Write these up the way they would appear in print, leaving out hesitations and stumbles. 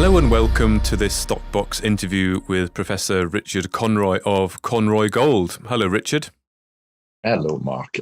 Hello and welcome to this Stockbox interview with Professor Richard Conroy of Conroy Gold. Hello, Richard. Hello, Mark.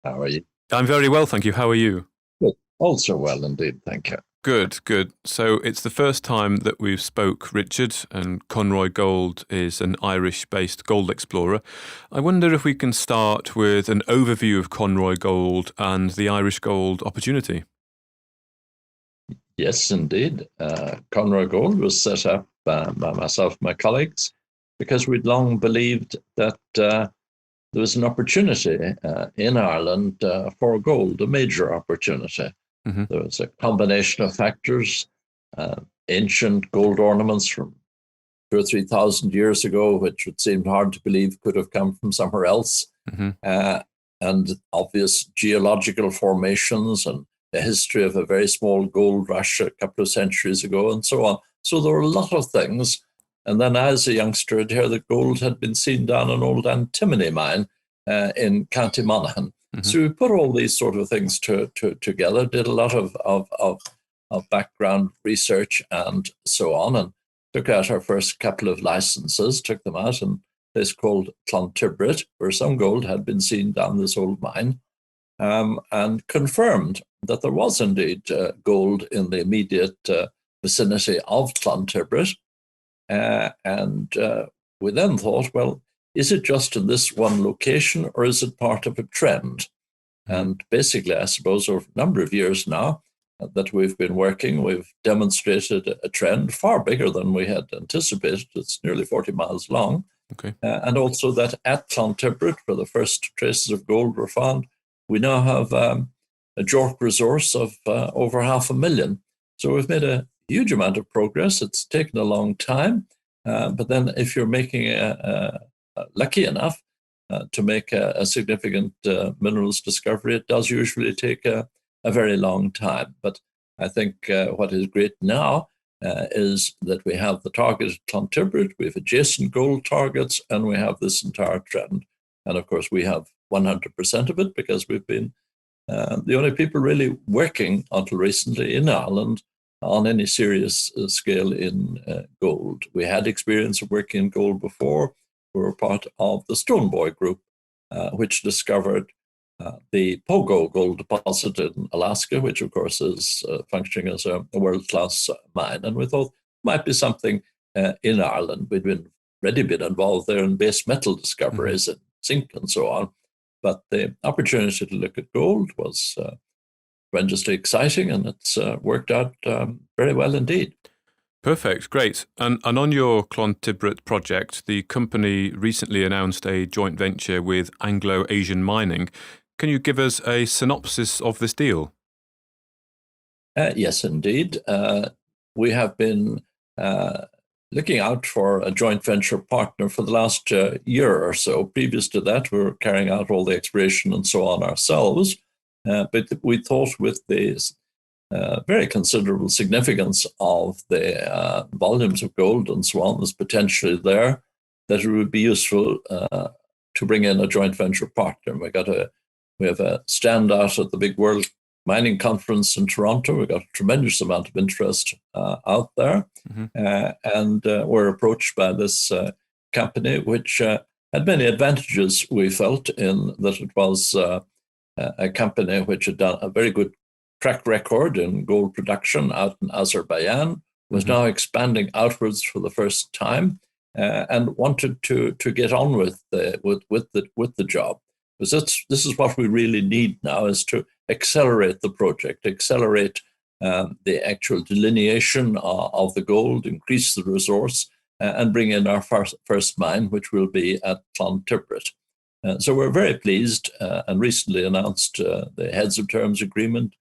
How are you? I'm very well, thank you. How are you? Good. Also well, indeed. Thank you. Good, good. So it's the first time that we've spoke, Richard, and Conroy Gold is an Irish-based gold explorer. I wonder if we can start with an overview of Conroy Gold and the Irish gold opportunity. Yes, indeed. Conroy Gold was set up by myself and my colleagues because we'd long believed that there was an opportunity in Ireland for gold, a major opportunity. Mm-hmm. There was a combination of factors, ancient gold ornaments from 2,000 or 3,000 years ago, which would seem hard to believe could have come from somewhere else, and obvious geological formations and the history of a very small gold rush a couple of centuries ago, and so on. So there were a lot of things. And then as a youngster, I'd heard that gold had been seen down an old antimony mine in County Monaghan. Mm-hmm. So we put all these sort of things together, did a lot of background research and so on, and took out our first couple of licenses, took them out in a place called Clontibret, where some gold had been seen down this old mine, and confirmed that there was indeed gold in the immediate vicinity of Clontibret. And we then thought, well, is it just in this one location or is it part of a trend? And basically, I suppose, over a number of years now that we've been working, we've demonstrated a trend far bigger than we had anticipated. It's nearly 40 miles long. Okay. And also that at Clontibret, where the first traces of gold were found, we now have a JORC resource of over 500,000. So we've made a huge amount of progress. It's taken a long time. But then if you're making lucky enough to make a significant minerals discovery, it does usually take a very long time. But I think what is great now is that we have the target at Clontibret, we have adjacent gold targets, and we have this entire trend. And of course, we have 100% of it because we've been the only people really working until recently in Ireland on any serious scale in gold. We had experience of working in gold before. We were part of the Stoneboy group, which discovered the Pogo gold deposit in Alaska, which of course is functioning as a world-class mine. And we thought it might be something in Ireland. We'd already been involved there in base metal discoveries and zinc and so on. But the opportunity to look at gold was tremendously exciting, and it's worked out very well indeed. Perfect, great. And on your Clontibret project, the company recently announced a joint venture with Anglo Asian Mining. Can you give us a synopsis of this deal? Yes, indeed. We have been looking out for a joint venture partner for the last year or so. Previous to that, we were carrying out all the exploration and so on ourselves. But we thought with the very considerable significance of the volumes of gold and so on that's potentially there, that it would be useful to bring in a joint venture partner. We have a standout at the big World Mining Conference in Toronto. We got a tremendous amount of interest out there, and we're approached by this company, which had many advantages, we felt, in that it was a company which had done a very good track record in gold production out in Azerbaijan, was now expanding outwards for the first time, and wanted to get on with the job. Because this is what we really need now, is to accelerate the project, accelerate the actual delineation of the gold, increase the resource, and bring in our first mine, which will be at Clontibret. So we're very pleased and recently announced the heads of terms agreement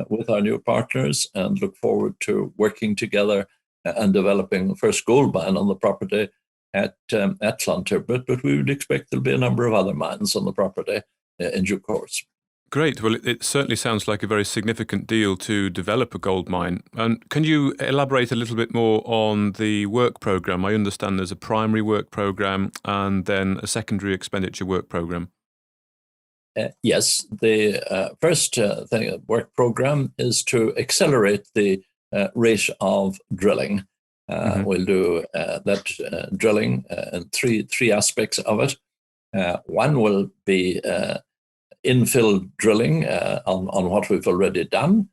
with our new partners, and look forward to working together and developing the first gold mine on the property at Clontibret. But we would expect there'll be a number of other mines on the property in due course. Great. Well, it certainly sounds like a very significant deal to develop a gold mine. And can you elaborate a little bit more on the work program? I understand there's a primary work program and then a secondary expenditure work program. Yes, the first work program is to accelerate the rate of drilling. We'll do that drilling in three aspects of it. One will be infill drilling on what we've already done.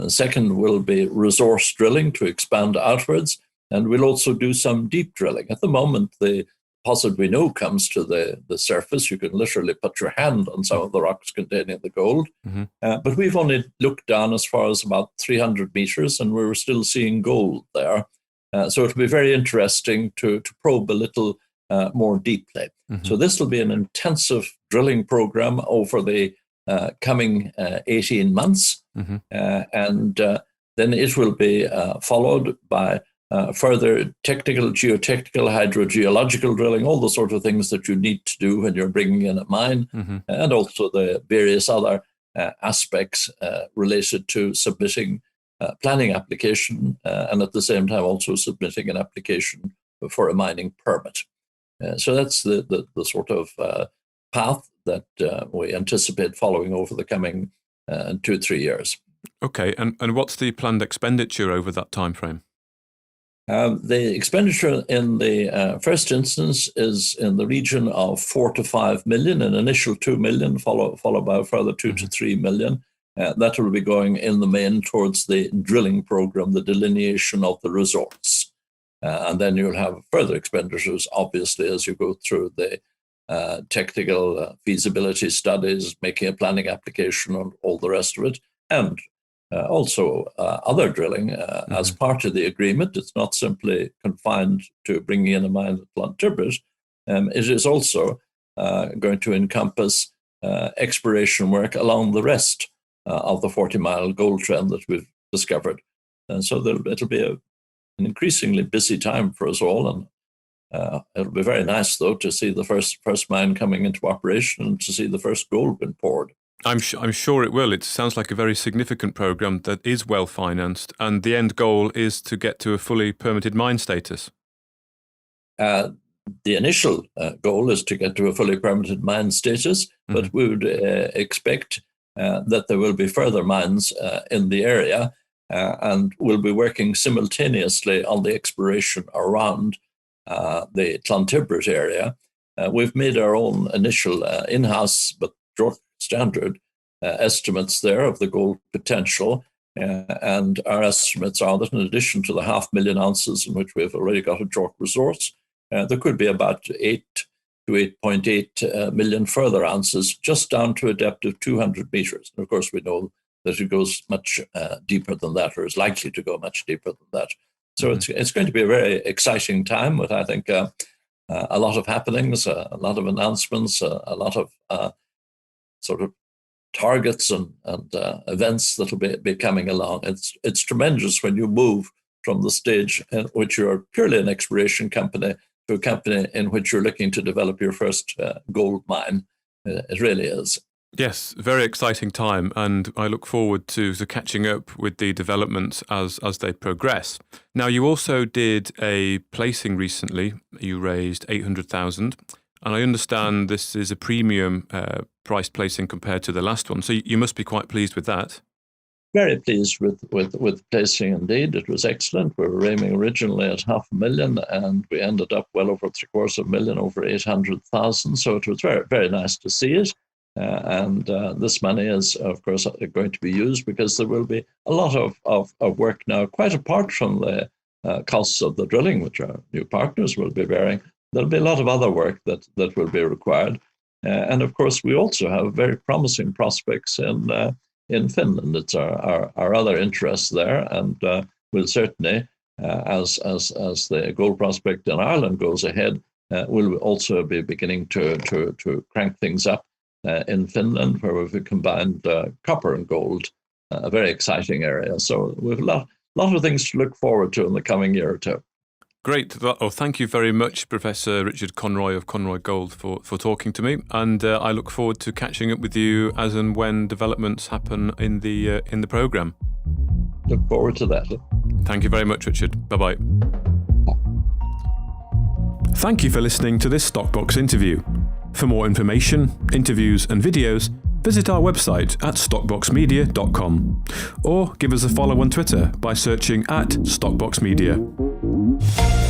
Second will be resource drilling to expand outwards. And we'll also do some deep drilling. At the moment, the deposit we know comes to the surface. You can literally put your hand on some of the rocks containing the gold. But we've only looked down as far as about 300 meters, and we're still seeing gold there. So it'll be very interesting to probe a little more deeply. So this will be an intensive drilling program over the coming 18 months. And then it will be followed by further technical, geotechnical, hydrogeological drilling, all the sort of things that you need to do when you're bringing in a mine, and also the various other aspects related to submitting planning application, and at the same time also submitting an application for a mining permit. So that's the sort of path that we anticipate following over the coming 2-3 years. Okay, and what's the planned expenditure over that time frame? The expenditure in the first instance is in the region of 4 to 5 million, an initial 2 million, followed by a further 2 to 3 million. That will be going in the main towards the drilling program, the delineation of the resource. And then you'll have further expenditures, obviously, as you go through the technical feasibility studies, making a planning application, and all the rest of it. And also other drilling as part of the agreement. It's not simply confined to bringing in a mine at Clontibret. It is also going to encompass exploration work along the rest of the 40-mile gold trend that we've discovered. And so it'll be an increasingly busy time for us all. And it'll be very nice, though, to see the first mine coming into operation and to see the first gold being poured. I'm sure it will. It sounds like a very significant program that is well financed, and the end goal is to get to a fully permitted mine status. The initial goal is to get to a fully permitted mine status, but we would expect that there will be further mines in the area, and we'll be working simultaneously on the exploration around the Clontibret area. We've made our own initial in-house, but standard estimates there of the gold potential, and our estimates are that in addition to the 500,000 ounces in which we've already got a JORC resource, there could be about 8 to 8.8 million further ounces just down to a depth of 200 meters. And of course, we know that it goes much deeper than that, or is likely to go much deeper than that. So it's going to be a very exciting time with, I think, a lot of happenings, a lot of announcements, a lot of sort of targets and events that will be coming along. It's tremendous when you move from the stage in which you're purely an exploration company to a company in which you're looking to develop your first gold mine. It really is. Yes, very exciting time, and I look forward to catching up with the developments as they progress. Now, you also did a placing recently. You raised 800,000. And I understand this is a premium price placing compared to the last one. So you must be quite pleased with that. Very pleased with placing indeed. It was excellent. We were aiming originally at 500,000 and we ended up well over 750,000, over 800,000. So it was very, very nice to see it. And this money is, of course, going to be used because there will be a lot of work now, quite apart from the costs of the drilling, which our new partners will be bearing. There'll be a lot of other work that will be required. And of course, we also have very promising prospects in Finland. It's our other interest there. And we'll certainly, as the gold prospect in Ireland goes ahead, we'll also be beginning to crank things up in Finland, where we've combined copper and gold, a very exciting area. So we've a lot of things to look forward to in the coming year or two. Great. Oh, thank you very much, Professor Richard Conroy of Conroy Gold, for talking to me. And I look forward to catching up with you as and when developments happen in the programme. Look forward to that. Thank you very much, Richard. Bye-bye. Thank you for listening to this Stockbox interview. For more information, interviews and videos, visit our website at stockboxmedia.com or give us a follow on Twitter by searching @StockboxMedia.